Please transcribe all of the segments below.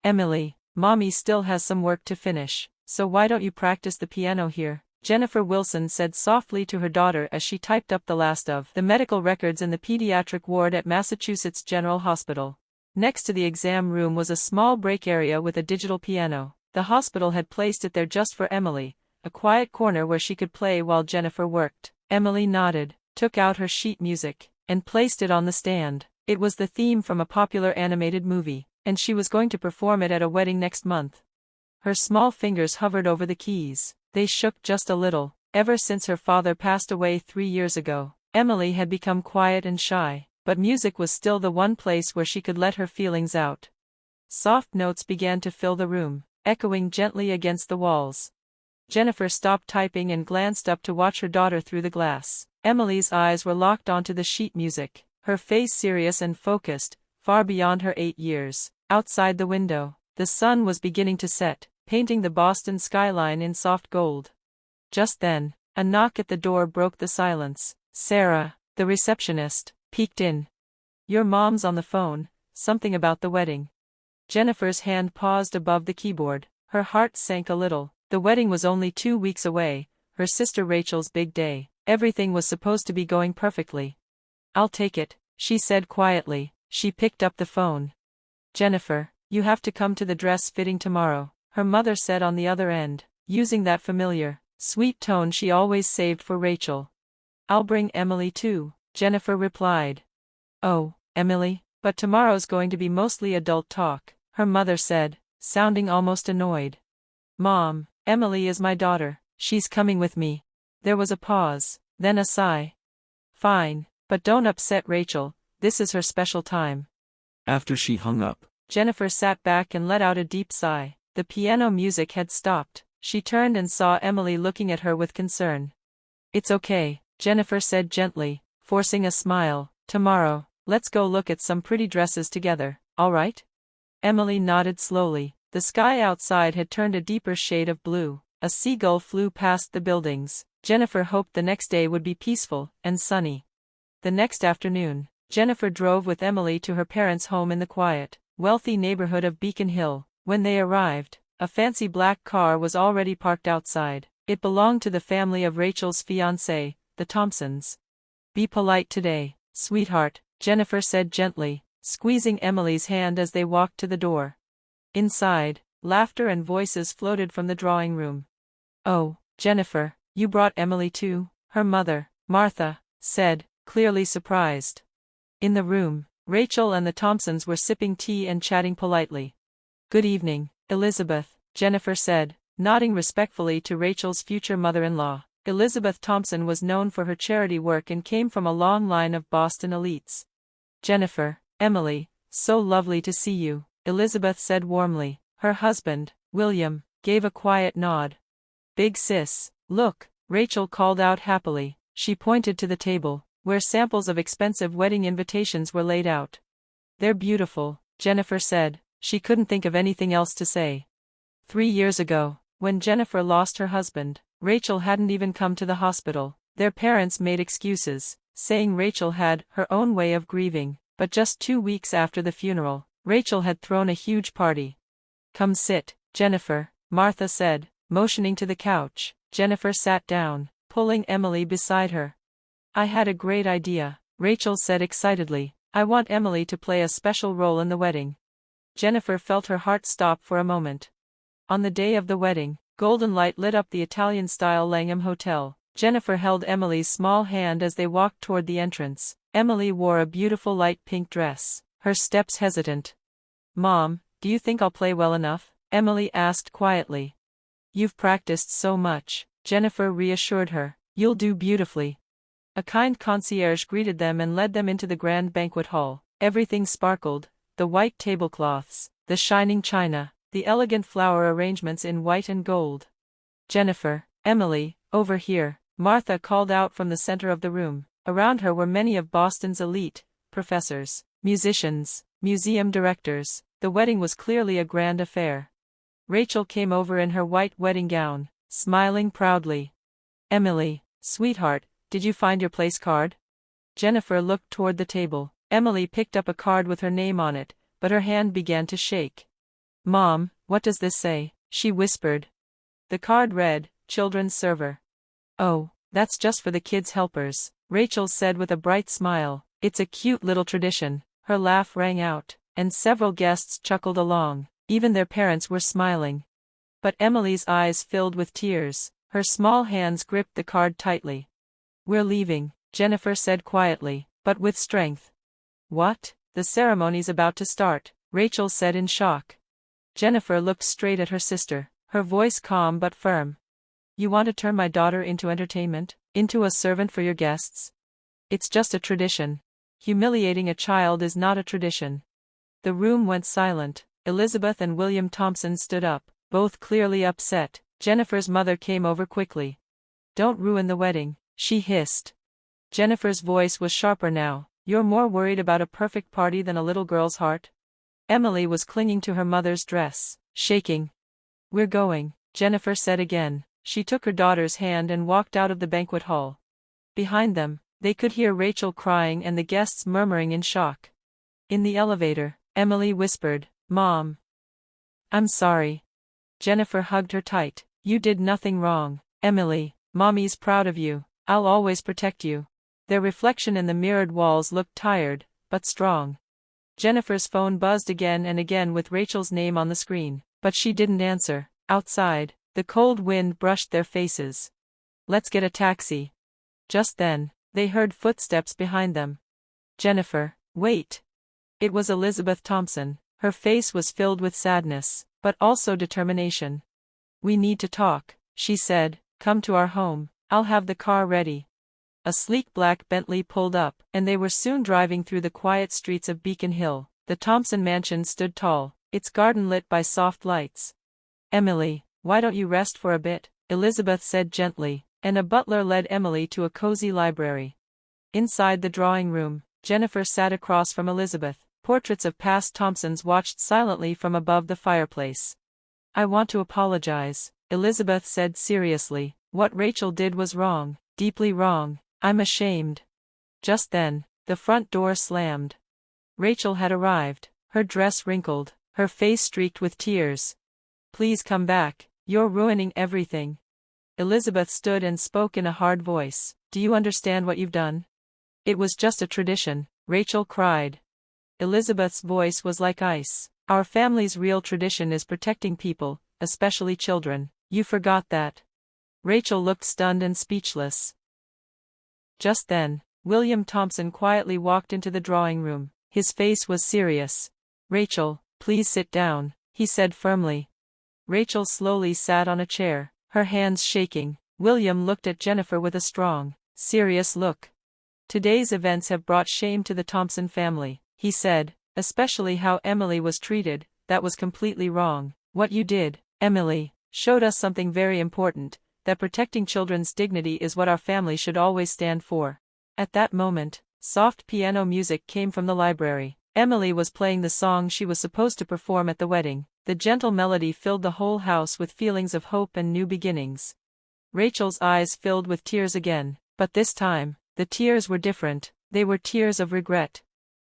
Emily, Mommy still has some work to finish, so why don't you practice the piano here? Jennifer Wilson said softly to her daughter as she typed up the last of the medical records in the pediatric ward at Massachusetts General Hospital. Next to the exam room was a small break area with a digital piano. The hospital had placed it there just for Emily, a quiet corner where she could play while Jennifer worked. Emily nodded, took out her sheet music, and placed it on the stand. It was the theme from a popular animated movie, and she was going to perform it at a wedding next month. Her small fingers hovered over the keys. They shook just a little. Ever since her father passed away 3 years ago, Emily had become quiet and shy, but music was still the one place where she could let her feelings out. Soft notes began to fill the room, echoing gently against the walls. Jennifer stopped typing and glanced up to watch her daughter through the glass. Emily's eyes were locked onto the sheet music, her face serious and focused, far beyond her 8 years. Outside the window, the sun was beginning to set, painting the Boston skyline in soft gold. Just then, a knock at the door broke the silence. Sarah, the receptionist, peeked in. "Your mom's on the phone, something about the wedding." Jennifer's hand paused above the keyboard. Her heart sank a little. The wedding was only 2 weeks away, her sister Rachel's big day. Everything was supposed to be going perfectly. "I'll take it," she said quietly. She picked up the phone. "Jennifer, you have to come to the dress fitting tomorrow," her mother said on the other end, using that familiar, sweet tone she always saved for Rachel. "I'll bring Emily too," Jennifer replied. "Oh, Emily, but tomorrow's going to be mostly adult talk," her mother said, sounding almost annoyed. "Mom, Emily is my daughter, she's coming with me." There was a pause, then a sigh. "Fine, but don't upset Rachel, this is her special time." After she hung up, Jennifer sat back and let out a deep sigh. The piano music had stopped. She turned and saw Emily looking at her with concern. "It's okay," Jennifer said gently, forcing a smile. "Tomorrow, let's go look at some pretty dresses together, all right?" Emily nodded slowly. The sky outside had turned a deeper shade of blue. A seagull flew past the buildings. Jennifer hoped the next day would be peaceful and sunny. The next afternoon, Jennifer drove with Emily to her parents' home in the quiet, wealthy neighborhood of Beacon Hill. When they arrived, a fancy black car was already parked outside. It belonged to the family of Rachel's fiancé, the Thompsons. "Be polite today, sweetheart," Jennifer said gently, squeezing Emily's hand as they walked to the door. Inside, laughter and voices floated from the drawing room. "Oh, Jennifer, you brought Emily too?" her mother, Martha, said, clearly surprised. In the room, Rachel and the Thompsons were sipping tea and chatting politely. "Good evening, Elizabeth," Jennifer said, nodding respectfully to Rachel's future mother-in-law. Elizabeth Thompson was known for her charity work and came from a long line of Boston elites. "Jennifer, Emily, so lovely to see you," Elizabeth said warmly. Her husband, William, gave a quiet nod. "Big sis, look," Rachel called out happily. She pointed to the table, where samples of expensive wedding invitations were laid out. "They're beautiful," Jennifer said. She couldn't think of anything else to say. 3 years ago, when Jennifer lost her husband, Rachel hadn't even come to the hospital. Their parents made excuses, saying Rachel had her own way of grieving, but just 2 weeks after the funeral, Rachel had thrown a huge party. "Come sit, Jennifer," Martha said, motioning to the couch. Jennifer sat down, pulling Emily beside her. "I had a great idea," Rachel said excitedly. "I want Emily to play a special role in the wedding." Jennifer felt her heart stop for a moment. On the day of the wedding, golden light lit up the Italian-style Langham Hotel. Jennifer held Emily's small hand as they walked toward the entrance. Emily wore a beautiful light pink dress, her steps hesitant. "Mom, do you think I'll play well enough?" Emily asked quietly. "You've practiced so much," Jennifer reassured her. "You'll do beautifully." A kind concierge greeted them and led them into the grand banquet hall. Everything sparkled, the white tablecloths, the shining china, the elegant flower arrangements in white and gold. "Jennifer, Emily, over here," Martha called out from the center of the room. Around her were many of Boston's elite, professors, musicians, museum directors. The wedding was clearly a grand affair. Rachel came over in her white wedding gown, smiling proudly. "Emily, sweetheart, did you find your place card?" Jennifer looked toward the table. Emily picked up a card with her name on it, but her hand began to shake. Mom, what does this say? She whispered. The card read, Children's Server. Oh, that's just for the kids' helpers, Rachel said with a bright smile. It's a cute little tradition. Her laugh rang out, and several guests chuckled along. Even their parents were smiling. But Emily's eyes filled with tears. Her small hands gripped the card tightly. We're leaving, Jennifer said quietly, but with strength. What? The ceremony's about to start, Rachel said in shock. Jennifer looked straight at her sister, her voice calm but firm. You want to turn my daughter into entertainment? Into a servant for your guests? It's just a tradition. Humiliating a child is not a tradition. The room went silent. Elizabeth and William Thompson stood up, both clearly upset. Jennifer's mother came over quickly. Don't ruin the wedding, she hissed. Jennifer's voice was sharper now. You're more worried about a perfect party than a little girl's heart? Emily was clinging to her mother's dress, shaking. We're going, Jennifer said again. She took her daughter's hand and walked out of the banquet hall. Behind them, they could hear Rachel crying and the guests murmuring in shock. In the elevator, Emily whispered, Mom. I'm sorry. Jennifer hugged her tight. You did nothing wrong, Emily. Mommy's proud of you. I'll always protect you. Their reflection in the mirrored walls looked tired, but strong. Jennifer's phone buzzed again and again with Rachel's name on the screen, but she didn't answer. Outside, the cold wind brushed their faces. Let's get a taxi. Just then, they heard footsteps behind them. Jennifer, wait. It was Elizabeth Thompson. Her face was filled with sadness, but also determination. We need to talk, she said. Come to our home. I'll have the car ready. A sleek black Bentley pulled up, and they were soon driving through the quiet streets of Beacon Hill. The Thompson mansion stood tall, its garden lit by soft lights. Emily, why don't you rest for a bit? Elizabeth said gently, and a butler led Emily to a cozy library. Inside the drawing room, Jennifer sat across from Elizabeth. Portraits of past Thompsons watched silently from above the fireplace. I want to apologize, Elizabeth said seriously. What Rachel did was wrong, deeply wrong. I'm ashamed. Just then, the front door slammed. Rachel had arrived, her dress wrinkled, her face streaked with tears. Please come back, you're ruining everything. Elizabeth stood and spoke in a hard voice. Do you understand what you've done? It was just a tradition, Rachel cried. Elizabeth's voice was like ice. Our family's real tradition is protecting people, especially children. You forgot that. Rachel looked stunned and speechless. Just then, William Thompson quietly walked into the drawing room. His face was serious. Rachel, please sit down, he said firmly. Rachel slowly sat on a chair, her hands shaking. William looked at Jennifer with a strong, serious look. Today's events have brought shame to the Thompson family, he said, especially how Emily was treated. That was completely wrong. What you did, Emily, showed us something very important, that protecting children's dignity is what our family should always stand for. At that moment, soft piano music came from the library. Emily was playing the song she was supposed to perform at the wedding. The gentle melody filled the whole house with feelings of hope and new beginnings. Rachel's eyes filled with tears again, but this time, the tears were different. They were tears of regret.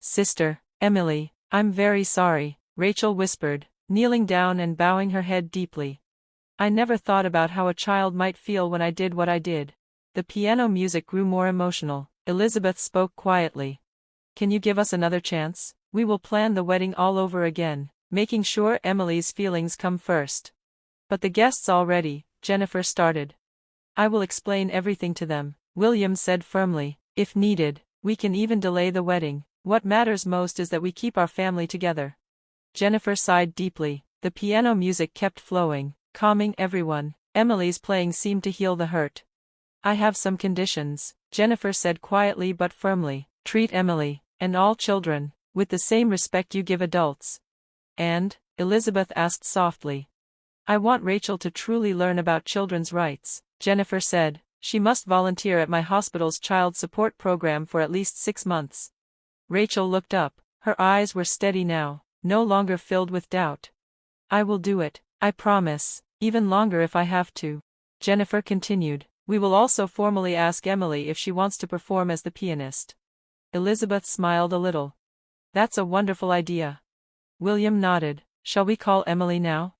Sister, Emily, I'm very sorry, Rachel whispered, kneeling down and bowing her head deeply. I never thought about how a child might feel when I did what I did. The piano music grew more emotional. Elizabeth spoke quietly. Can you give us another chance? We will plan the wedding all over again, making sure Emily's feelings come first. But the guests all ready, Jennifer started. I will explain everything to them, William said firmly. If needed, we can even delay the wedding. What matters most is that we keep our family together. Jennifer sighed deeply. The piano music kept flowing, calming everyone. Emily's playing seemed to heal the hurt. I have some conditions, Jennifer said quietly but firmly. Treat Emily, and all children, with the same respect you give adults. And, Elizabeth asked softly. I want Rachel to truly learn about children's rights, Jennifer said. She must volunteer at my hospital's child support program for at least 6 months. Rachel looked up. Her eyes were steady now, no longer filled with doubt. I will do it, I promise, even longer if I have to. Jennifer continued. We will also formally ask Emily if she wants to perform as the pianist. Elizabeth smiled a little. That's a wonderful idea. William nodded. Shall we call Emily now?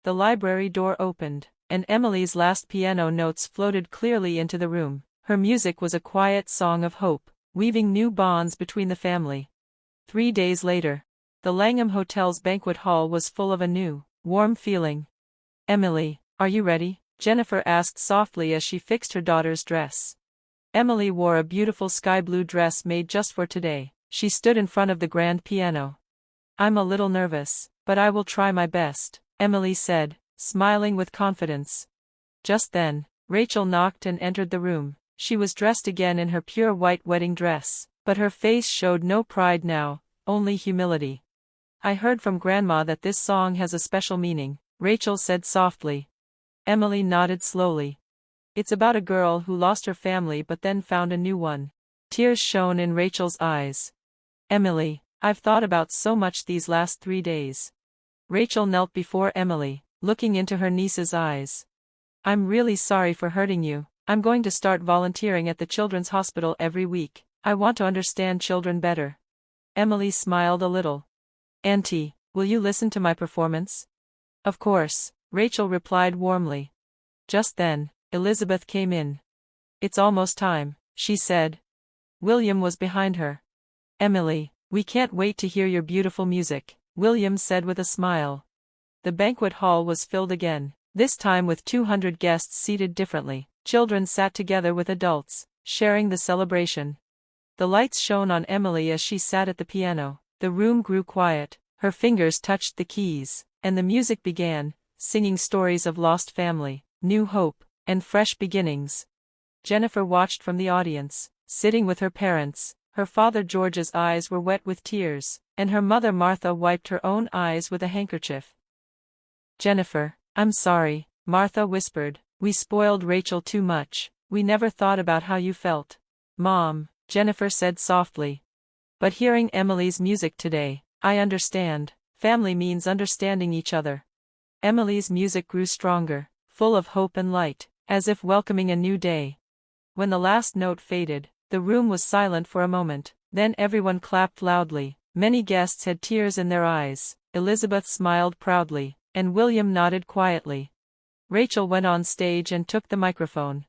The library door opened, and Emily's last piano notes floated clearly into the room. Her music was a quiet song of hope, weaving new bonds between the family. 3 days later, the Langham Hotel's banquet hall was full of a new, warm feeling. "Emily, are you ready?" Jennifer asked softly as she fixed her daughter's dress. Emily wore a beautiful sky blue dress made just for today. She stood in front of the grand piano. "I'm a little nervous, but I will try my best," Emily said, smiling with confidence. Just then, Rachel knocked and entered the room. She was dressed again in her pure white wedding dress, but her face showed no pride now, only humility. "I heard from Grandma that this song has a special meaning," Rachel said softly. Emily nodded slowly. "It's about a girl who lost her family but then found a new one." Tears shone in Rachel's eyes. "Emily, I've thought about so much these last 3 days." Rachel knelt before Emily, looking into her niece's eyes. "I'm really sorry for hurting you. I'm going to start volunteering at the children's hospital every week. I want to understand children better." Emily smiled a little. "Auntie, will you listen to my performance?" "Of course," Rachel replied warmly. Just then, Elizabeth came in. "It's almost time," she said. William was behind her. "Emily, we can't wait to hear your beautiful music," William said with a smile. The banquet hall was filled again, this time with 200 guests seated differently. Children sat together with adults, sharing the celebration. The lights shone on Emily as she sat at the piano. The room grew quiet, her fingers touched the keys, and the music began, singing stories of lost family, new hope, and fresh beginnings. Jennifer watched from the audience, sitting with her parents. Her father George's eyes were wet with tears, and her mother Martha wiped her own eyes with a handkerchief. "Jennifer, I'm sorry," Martha whispered. "We spoiled Rachel too much. We never thought about how you felt." "Mom," Jennifer said softly. "But hearing Emily's music today, I understand. Family means understanding each other." Emily's music grew stronger, full of hope and light, as if welcoming a new day. When the last note faded, the room was silent for a moment, then everyone clapped loudly. Many guests had tears in their eyes. Elizabeth smiled proudly, and William nodded quietly. Rachel went on stage and took the microphone.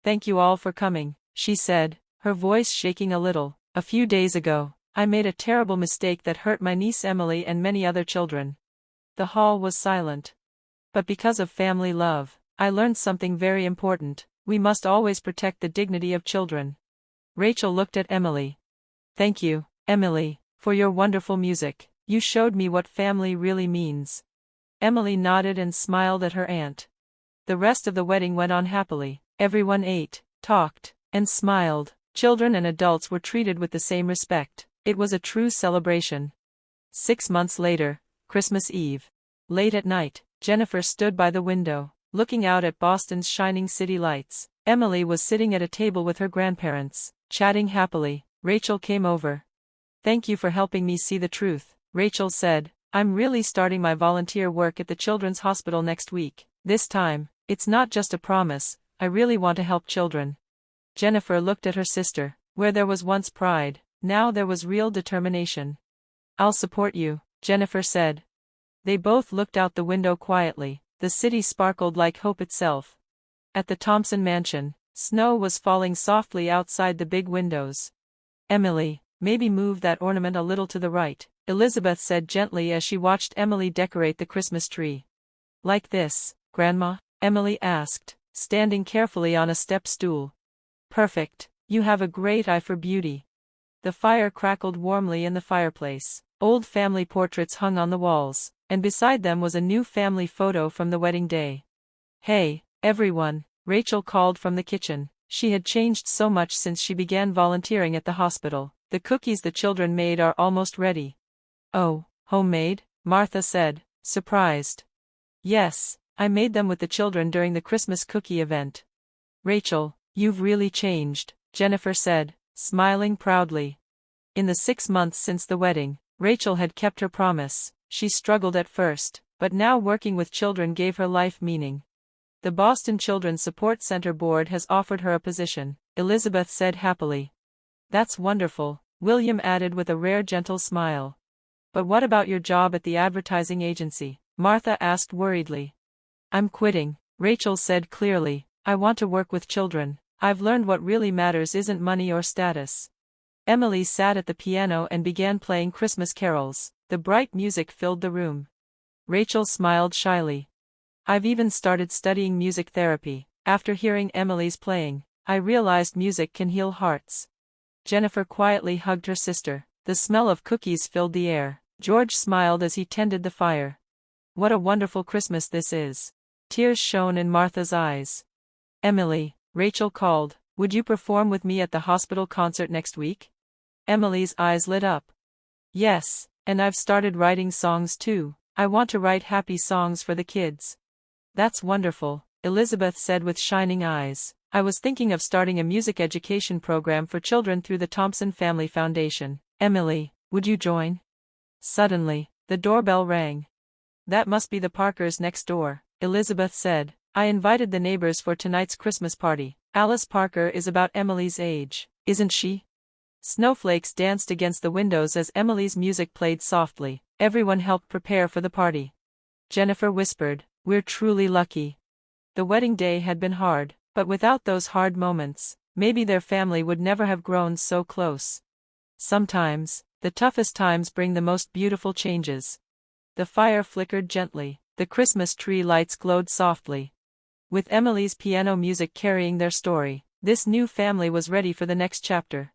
"Thank you all for coming," she said, her voice shaking a little. "A few days ago, I made a terrible mistake that hurt my niece Emily and many other children." The hall was silent. "But because of family love, I learned something very important. We must always protect the dignity of children." Rachel looked at Emily. "Thank you, Emily, for your wonderful music. You showed me what family really means." Emily nodded and smiled at her aunt. The rest of the wedding went on happily. Everyone ate, talked, and smiled. Children and adults were treated with the same respect. It was a true celebration. 6 months later, Christmas Eve. Late at night, Jennifer stood by the window, looking out at Boston's shining city lights. Emily was sitting at a table with her grandparents, chatting happily. Rachel came over. "Thank you for helping me see the truth," Rachel said. "I'm really starting my volunteer work at the Children's Hospital next week. This time, it's not just a promise, I really want to help children." Jennifer looked at her sister. Where there was once pride, now there was real determination. "I'll support you," Jennifer said. They both looked out the window quietly. The city sparkled like hope itself. At the Thompson mansion, snow was falling softly outside the big windows. "Emily, maybe move that ornament a little to the right," Elizabeth said gently as she watched Emily decorate the Christmas tree. "Like this, Grandma?" Emily asked, standing carefully on a step stool. "Perfect, you have a great eye for beauty." The fire crackled warmly in the fireplace. Old family portraits hung on the walls, and beside them was a new family photo from the wedding day. "Hey, everyone," Rachel called from the kitchen. She had changed so much since she began volunteering at the hospital. "The cookies the children made are almost ready." "Oh, homemade?" Martha said, surprised. "Yes, I made them with the children during the Christmas cookie event." "Rachel, you've really changed," Jennifer said, smiling proudly. In the 6 months since the wedding, Rachel had kept her promise. She struggled at first, but now working with children gave her life meaning. "The Boston Children's Support Center Board has offered her a position," Elizabeth said happily. "That's wonderful," William added with a rare gentle smile. But what about your job at the advertising agency? Martha asked worriedly. I'm quitting, Rachel said clearly. I want to work with children. I've learned what really matters isn't money or status. Emily sat at the piano and began playing Christmas carols. The bright music filled the room. Rachel smiled shyly. I've even started studying music therapy. After hearing Emily's playing, I realized music can heal hearts. Jennifer quietly hugged her sister. The smell of cookies filled the air. George smiled as he tended the fire. What a wonderful Christmas this is. Tears shone in Martha's eyes. Emily, Rachel called, would you perform with me at the hospital concert next week? Emily's eyes lit up. Yes, and I've started writing songs too. I want to write happy songs for the kids. That's wonderful, Elizabeth said with shining eyes. I was thinking of starting a music education program for children through the Thompson Family Foundation. Emily, would you join? Suddenly, the doorbell rang. That must be the Parkers next door, Elizabeth said. I invited the neighbors for tonight's Christmas party. Alice Parker is about Emily's age, isn't she? Snowflakes danced against the windows as Emily's music played softly. Everyone helped prepare for the party. Jennifer whispered, we're truly lucky. The wedding day had been hard, but without those hard moments, maybe their family would never have grown so close. Sometimes, the toughest times bring the most beautiful changes. The fire flickered gently, the Christmas tree lights glowed softly. With Emily's piano music carrying their story, this new family was ready for the next chapter.